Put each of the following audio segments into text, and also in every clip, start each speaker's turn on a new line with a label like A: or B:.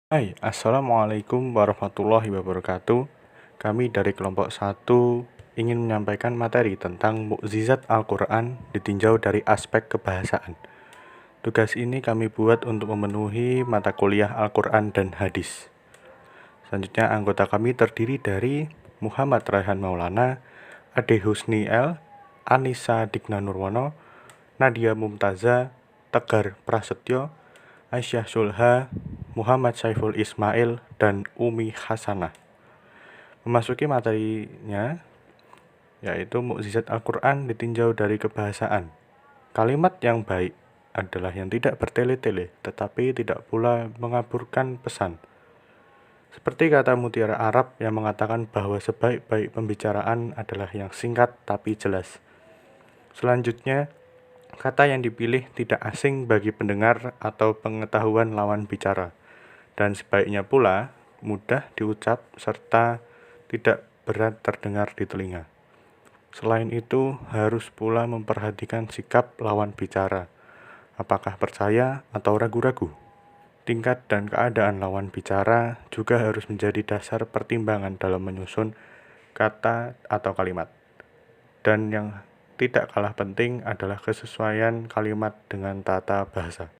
A: Hai, Assalamualaikum warahmatullahi wabarakatuh. Kami dari kelompok 1 ingin menyampaikan materi tentang mukjizat Al-Quran ditinjau dari aspek kebahasaan. Tugas ini kami buat untuk memenuhi mata kuliah Al-Quran dan Hadis. Selanjutnya anggota kami terdiri dari Muhammad Raihan Maulana, Ade Husni L, Anissa Digna Nurwono, Nadia Mumtaza, Tegar Prasetyo, Aisyah Sulha, Muhammad Saiful Ismail, dan Umi Hasanah. Memasuki materinya, yaitu mukjizat Al-Quran ditinjau dari kebahasaan. Kalimat yang baik adalah yang tidak bertele-tele, tetapi tidak pula mengaburkan pesan. Seperti kata mutiara Arab yang mengatakan bahwa sebaik-baik pembicaraan adalah yang singkat tapi jelas. Selanjutnya, kata yang dipilih tidak asing bagi pendengar atau pengetahuan lawan bicara, dan sebaiknya pula mudah diucap serta tidak berat terdengar di telinga. Selain itu, harus pula memperhatikan sikap lawan bicara, apakah percaya atau ragu-ragu. Tingkat dan keadaan lawan bicara juga harus menjadi dasar pertimbangan dalam menyusun kata atau kalimat. Dan yang tidak kalah penting adalah kesesuaian kalimat dengan tata bahasa.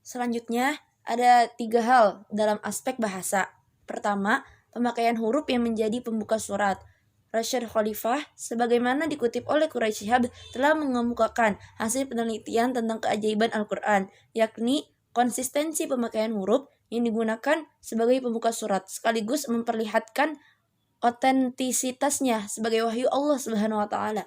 B: Selanjutnya, ada 3 hal dalam aspek bahasa. Pertama, pemakaian huruf yang menjadi pembuka surat. Rasyid Khalifah, sebagaimana dikutip oleh Quraisy Shihab, telah mengemukakan hasil penelitian tentang keajaiban Al-Quran, yakni konsistensi pemakaian huruf yang digunakan sebagai pembuka surat, sekaligus memperlihatkan otentisitasnya sebagai wahyu Allah Subhanahu wa Ta'ala.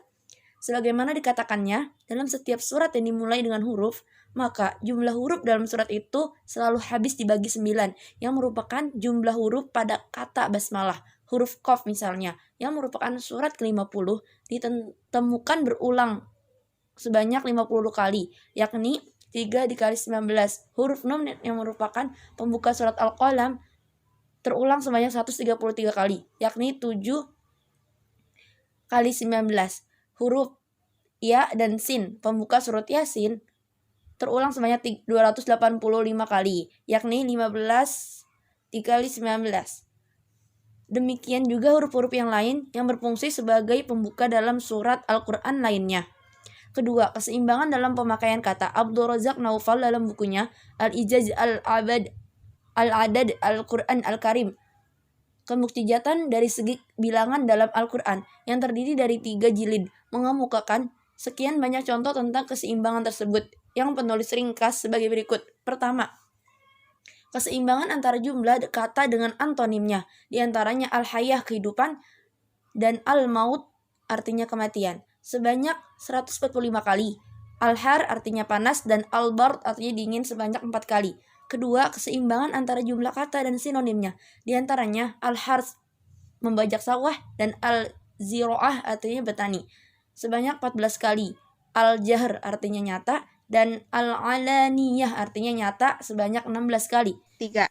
B: Sebagaimana dikatakannya, dalam setiap surat yang dimulai dengan huruf, maka jumlah huruf dalam surat itu selalu habis dibagi 9, yang merupakan jumlah huruf pada kata basmalah. Huruf Qaf misalnya, yang merupakan surat ke-50, ditemukan berulang sebanyak 50 kali, yakni 3 dikali 19. Huruf Nun yang merupakan pembuka surat Al-Qalam terulang sebanyak 133 kali, yakni 7 kali 19. Huruf Ya dan Sin, pembuka surat Yasin, terulang sebanyak 285 kali, yakni 15 dikali 19. Demikian juga huruf-huruf yang lain yang berfungsi sebagai pembuka dalam surat Al-Quran lainnya. Kedua, keseimbangan dalam pemakaian kata. Abdul Razak Naufal dalam bukunya Al-Ijaz Al-Adad Al-Quran Al-Karim, kemuktijatan dari segi bilangan dalam Al-Quran yang terdiri dari 3 jilid, mengemukakan sekian banyak contoh tentang keseimbangan tersebut, yang penulis ringkas sebagai berikut. Pertama, keseimbangan antara jumlah kata dengan antonimnya, diantaranya al-hayah kehidupan dan al-maut artinya kematian, sebanyak 145 kali. Al-har artinya panas dan al-bard artinya dingin sebanyak 4 kali. Kedua, keseimbangan antara jumlah kata dan sinonimnya, diantaranya al-hars membajak sawah dan al-ziro'ah artinya bertani, sebanyak 14 kali. Al-jahr artinya nyata dan al-alaniyah artinya nyata sebanyak 16 kali.
C: 3.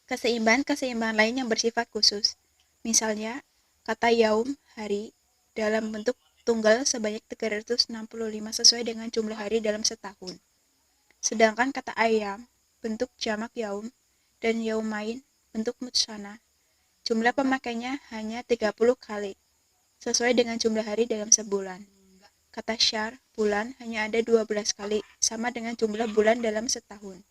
C: Keseimbangan lain yang bersifat khusus. Misalnya, kata yaum, hari, dalam bentuk tunggal sebanyak 365 sesuai dengan jumlah hari dalam setahun. Sedangkan kata ayam, bentuk jamak yaum, dan yaumain, bentuk mutsana, jumlah pemakainya hanya 30 kali, sesuai dengan jumlah hari dalam sebulan. Kata syahr, bulan, hanya ada 12 kali, sama dengan jumlah bulan dalam setahun.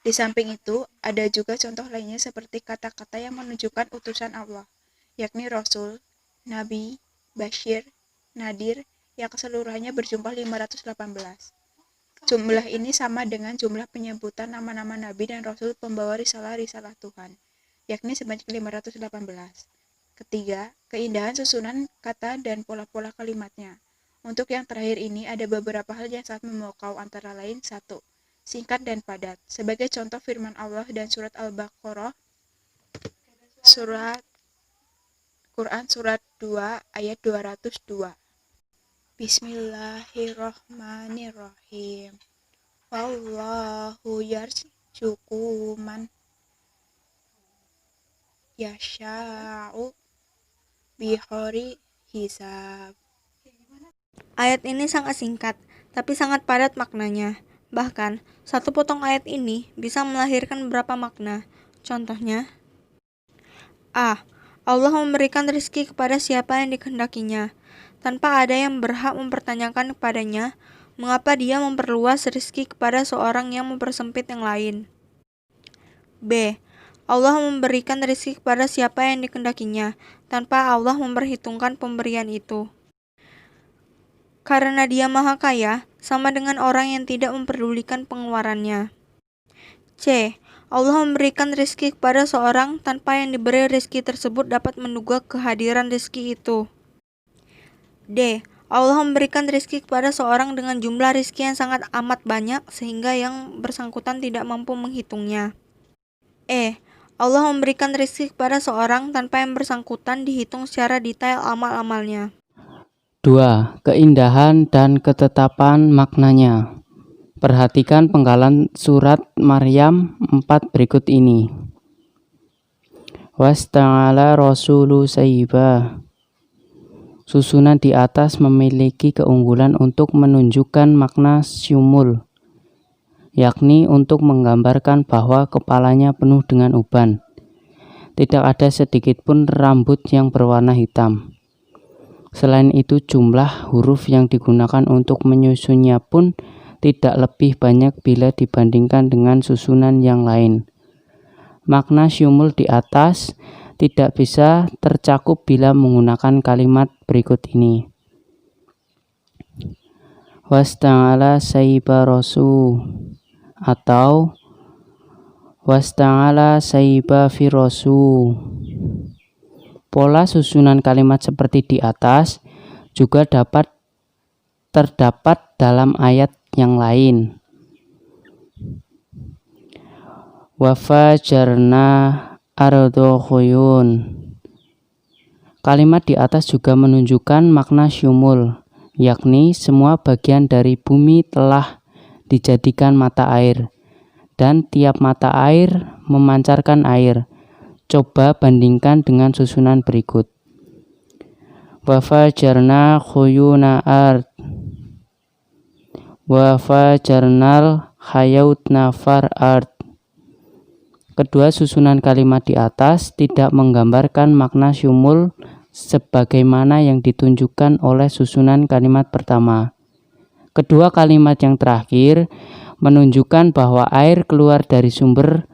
C: Di samping itu, ada juga contoh lainnya seperti kata-kata yang menunjukkan utusan Allah, yakni Rasul, Nabi, Bashir, Nadir, yang keseluruhannya berjumlah 518. Jumlah ini sama dengan jumlah penyebutan nama-nama Nabi dan Rasul pembawa risalah-risalah Tuhan, yakni sebanyak 518. Ketiga, keindahan susunan kata dan pola-pola kalimatnya. Untuk yang terakhir ini ada beberapa hal yang sangat memukau, antara lain 1. Singkat dan padat. Sebagai contoh firman Allah dan surat Al-Baqarah, Quran surat 2 ayat 202. Bismillahirrahmanirrahim. Wallahu yarzuqu man yasha'u bighairi hisab.
D: Ayat ini sangat singkat, tapi sangat padat maknanya. Bahkan, satu potong ayat ini bisa melahirkan beberapa makna. Contohnya, A. Allah memberikan rezeki kepada siapa yang dikehendakinya, tanpa ada yang berhak mempertanyakan kepadanya mengapa dia memperluas rezeki kepada seorang yang mempersempit yang lain. B. Allah memberikan rezeki kepada siapa yang dikehendakinya, tanpa Allah memperhitungkan pemberian itu. Karena dia maha kaya, sama dengan orang yang tidak memperdulikan pengeluarannya. C. Allah memberikan rezeki kepada seorang tanpa yang diberi rezeki tersebut dapat menduga kehadiran rezeki itu. D. Allah memberikan rezeki kepada seorang dengan jumlah rezeki yang sangat amat banyak sehingga yang bersangkutan tidak mampu menghitungnya. E. Allah memberikan rezeki kepada seorang tanpa yang bersangkutan dihitung secara detail amal-amalnya.
E: 2. Keindahan dan ketetapan maknanya. Perhatikan penggalan surat Maryam 4 berikut ini. Wasta'ala rasulu sayyiba. Susunan di atas memiliki keunggulan untuk menunjukkan makna syumul, yakni untuk menggambarkan bahwa kepalanya penuh dengan uban. Tidak ada sedikit pun rambut yang berwarna hitam. Selain itu, jumlah huruf yang digunakan untuk menyusunnya pun tidak lebih banyak bila dibandingkan dengan susunan yang lain. Makna syumul di atas tidak bisa tercakup bila menggunakan kalimat berikut ini. Wasta'ala sayyiba rasu atau wasta'ala sayyiba fi rasu. Pola susunan kalimat seperti di atas juga dapat terdapat dalam ayat yang lain. Wa fajarna ardo khuyun. Kalimat di atas juga menunjukkan makna syumul, yakni semua bagian dari bumi telah dijadikan mata air, dan tiap mata air memancarkan air. Coba bandingkan dengan susunan berikut. Wa fajarna khuyuna ard. Wa fajarnal hayautna far ard. Kedua susunan kalimat di atas tidak menggambarkan makna syumul sebagaimana yang ditunjukkan oleh susunan kalimat pertama. Kedua kalimat yang terakhir menunjukkan bahwa air keluar dari sumber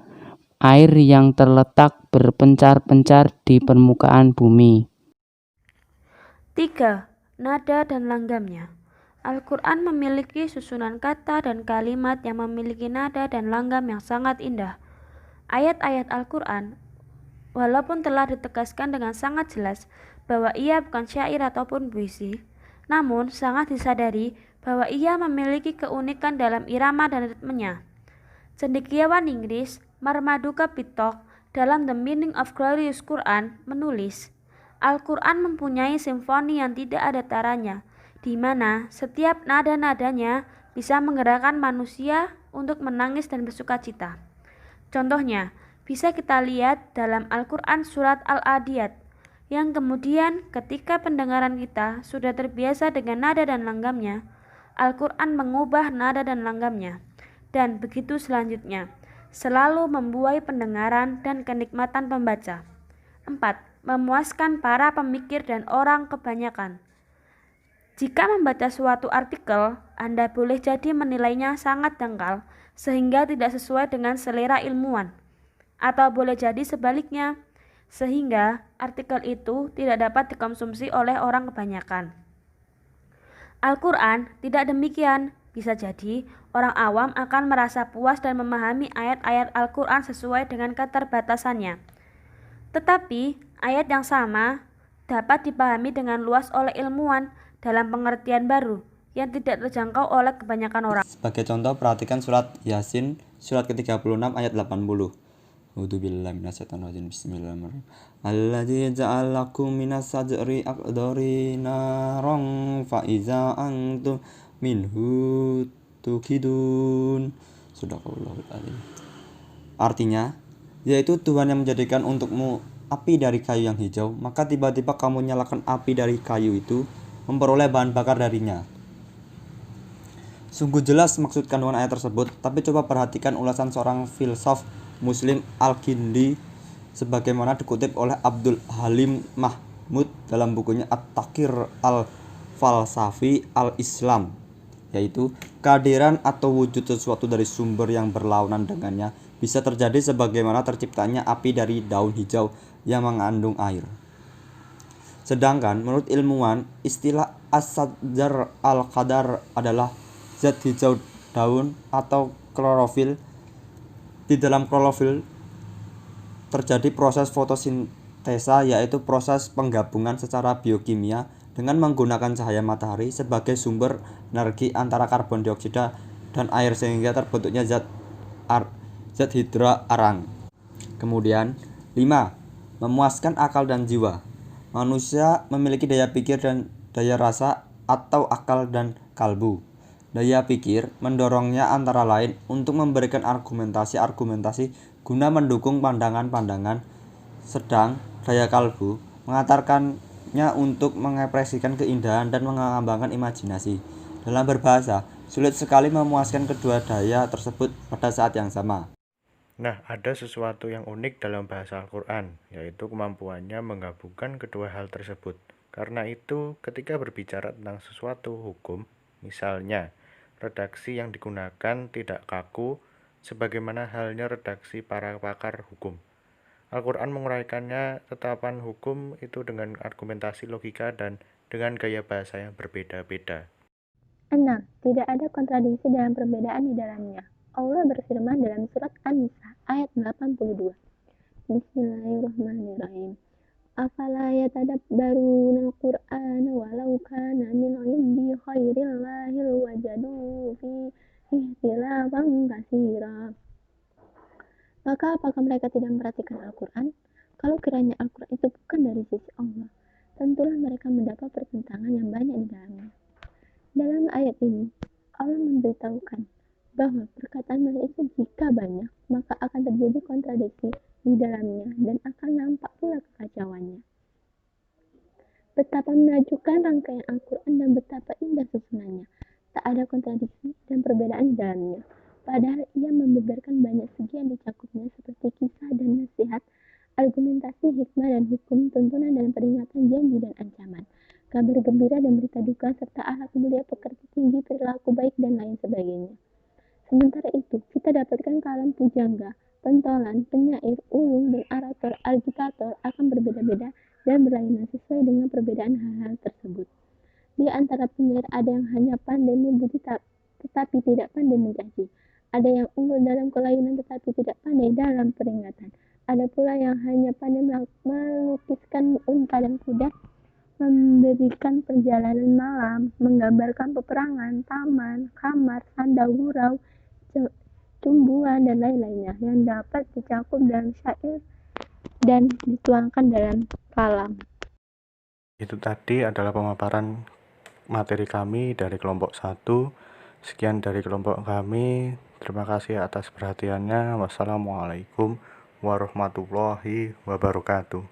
E: air yang terletak berpencar-pencar di permukaan bumi.
B: 3. Nada dan langgamnya. Al-Quran memiliki susunan kata dan kalimat yang memiliki nada dan langgam yang sangat indah. Ayat-ayat Al-Quran, walaupun telah ditegaskan dengan sangat jelas bahwa ia bukan syair ataupun puisi, namun sangat disadari bahwa ia memiliki keunikan dalam irama dan ritmenya. Cendekiawan Inggris Marmaduke Pittock dalam The Meaning of Glorious Quran menulis, Al-Quran mempunyai simfoni yang tidak ada taranya, di mana setiap nada-nadanya bisa menggerakkan manusia untuk menangis dan bersuka cita. Contohnya, bisa kita lihat dalam Al-Quran surat Al-Adiyat, yang kemudian ketika pendengaran kita sudah terbiasa dengan nada dan langgamnya, Al-Quran mengubah nada dan langgamnya, dan begitu selanjutnya, selalu membuai pendengaran dan kenikmatan pembaca. 4. Memuaskan para pemikir dan orang kebanyakan. Jika membaca suatu artikel, Anda boleh jadi menilainya sangat dangkal, sehingga tidak sesuai dengan selera ilmuwan. Atau boleh jadi sebaliknya, sehingga artikel itu tidak dapat dikonsumsi oleh orang kebanyakan. Al-Quran tidak demikian. Bisa jadi orang awam akan merasa puas dan memahami ayat-ayat Al-Quran sesuai dengan keterbatasannya. Tetapi ayat yang sama dapat dipahami dengan luas oleh ilmuwan dalam pengertian baru yang tidak terjangkau oleh kebanyakan orang.
F: Sebagai contoh, perhatikan surat Yasin, surat ke-36 ayat 80. A'udzubillahi minasyaitonirrajim. Bismillahirrahmanirrahim. Alladzi ja'alakum minas sajri aqdari naran fa iza antum minhu tukidun. Sadaqallahul adzim. Artinya, yaitu Tuhan yang menjadikan untukmu api dari kayu yang hijau, maka tiba-tiba kamu nyalakan api dari kayu itu, memperoleh bahan bakar darinya. Sungguh jelas maksud kandungan ayat tersebut, tapi coba perhatikan ulasan seorang filsuf Muslim Al-Kindi sebagaimana dikutip oleh Abdul Halim Mahmud dalam bukunya At-Taqir Al-Falsafi Al-Islam, yaitu kehadiran atau wujud sesuatu dari sumber yang berlawanan dengannya bisa terjadi sebagaimana terciptanya api dari daun hijau yang mengandung air. Sedangkan menurut ilmuwan, istilah as-sajar al-qadar adalah zat hijau daun atau klorofil. Di dalam klorofil terjadi proses fotosintesa, yaitu proses penggabungan secara biokimia dengan menggunakan cahaya matahari sebagai sumber energi antara karbon dioksida dan air sehingga terbentuknya zat hidra arang. Kemudian 5. Memuaskan akal dan jiwa. Manusia memiliki daya pikir dan daya rasa atau akal dan kalbu. Daya pikir mendorongnya antara lain untuk memberikan argumentasi guna mendukung pandangan-pandangan, sedang daya kalbu mengantarkannya untuk mengekspresikan keindahan dan mengembangkan imajinasi. Dalam berbahasa, sulit sekali memuaskan kedua daya tersebut pada saat yang sama.
A: Nah, ada sesuatu yang unik dalam bahasa Al-Quran, yaitu kemampuannya menggabungkan kedua hal tersebut. Karena itu, ketika berbicara tentang sesuatu hukum, misalnya, redaksi yang digunakan tidak kaku, sebagaimana halnya redaksi para pakar hukum. Al-Quran menguraikannya tetapan hukum itu dengan argumentasi logika dan dengan gaya bahasa yang berbeda-beda.
G: 6. Tidak ada kontradiksi dalam perbedaan di dalamnya. Allah berfirman dalam surat An-Nisa ayat 82. Bismillahirrahmanirrahim. Afala yatadabbaruna al-Qur'ana walau kana min 'indi ghairillahi lawajadu fi ikhtilafan katsira. Maka apakah mereka tidak memperhatikan Al-Quran? Kalau kiranya Al-Quran itu bukan dari sisi Allah, tentulah mereka mendapat pertentangan yang banyak di dalamnya. Dalam ayat ini, Allah memberitahukan bahwa perkataan mereka itu jika banyak, maka akan terjadi kontradiksi di dalamnya dan akan nampak pula kekacauannya. Betapa menakjubkan rangkaian Al-Quran dan betapa indah susunannya. Tak ada kontradiksi dan perbedaan di dalamnya. Padahal ia membeberkan banyak segi yang dicakupnya seperti kisah dan nasihat, argumentasi, hikmah dan hukum, tuntunan dan peringatan, janji dan ancaman, kabar gembira dan berita duka, serta akhlak mulia, pekerti tinggi, perilaku baik dan lain sebagainya. Sementara itu, kita dapatkan kalam pujangga, pentolan, penyair, ulung, dan orator, agitator akan berbeda-beda dan berlainan sesuai dengan perbedaan hal-hal tersebut. Di antara penyair ada yang hanya pandai memuji tetapi tidak pandai mencaci. Ada yang unggul dalam kelainan tetapi tidak pandai dalam peringatan. Ada pula yang hanya pandai melukiskan unta dan kuda, memberikan perjalanan malam, menggambarkan peperangan, taman, kamar, sandal, gurau, tumbuhan, dan lain-lainnya yang dapat dicakup dalam syair dan dituangkan dalam kalam.
A: Itu tadi adalah pemaparan materi kami dari kelompok 1. Sekian dari kelompok kami. Terima kasih atas perhatiannya. Wassalamualaikum warahmatullahi wabarakatuh.